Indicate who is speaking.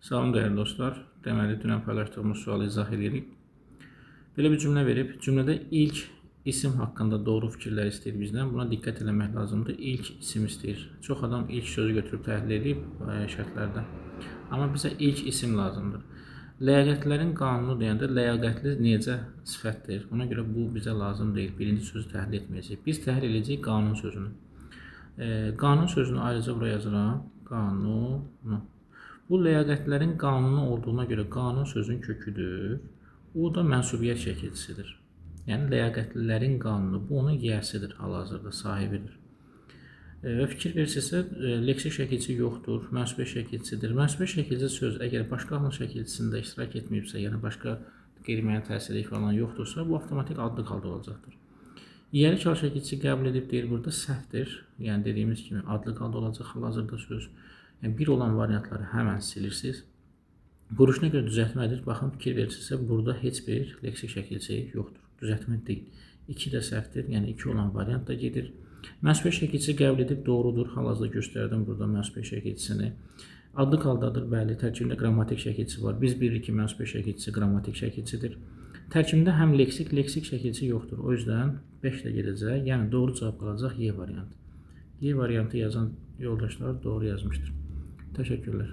Speaker 1: Salam dəyərli dostlar. Deməli, dünən paylaşdığımız sualı izah edirik. Belə bir cümlə verib. Cümlədə ilk isim haqqında doğru fikirlər istəyir bizdən. Buna diqqət eləmək lazımdır. İlk isim istəyir. Çox adam ilk sözü götürüb təhlil edib şərtlərdə. Amma bizə ilk isim lazımdır. Ləyaqətlərin qanunu deyəndə ləyaqətli necə sifətdir? Ona görə bu bizə lazım deyil. Birinci sözü təhlil etməyəcəyik. Biz təhlil edəcəyik qanun sözünü. Qanun sözünü ayrıca buraya yazıram. Qanunu. Bu ləyaqətlərin qanunu olduğuna görə qanun sözün köküdür. O da mənsubiyyət şəkilçisidir. Yəni ləyaqətlilərin qanunu, bu onun yiyəsidir, hal-hazırda sahibidir. Və fikir verirsinizsə, leksik şəkilçi yoxdur, mənsubiyyət şəkilçisidir. Mənsubiyyət şəkilçi söz əgər başqa halın şəkilçisində iştirak etməyibsə, yəni başqa qeyri-müəyyən təsirli falan yoxdursa, bu avtomatik adlı halda olacaqdır. İyəlik hal şəkilçisi qəbul edib deyir, burada səhvdir. Yəni dediyimiz kimi adlı halda olacaq hal-hazırda söz. Yəni, bir olan variantları həmən silirsiniz. Quruşuna görə düzəltmə edir. Baxın, fikir verirsinizsə, burada heç bir leksik şəkilçi yoxdur. Düzəltmə deyil. 2 də səhvdir. Yəni, 2 olan variant da gedir. Mənsubiyyət şəkilçisi qəbul edib doğrudur. Hal-hazırda göstərdim burada mənsubiyyət şəkilçisini. Adlı haldadır, bəli. Tərkibində qrammatik şəkilçisi var. Biz bilirik ki, mənsubiyyət şəkilçisi qrammatik şəkilçisidir. Tərkibində həm leksik şəkilçisi yoxdur. O yüzden 5 ilə gedəcək. Yəni, doğru cavab qalacaq Y variantı. Y variantı yazan yoldaşlar doğru yazmışdır. Teşekkürler.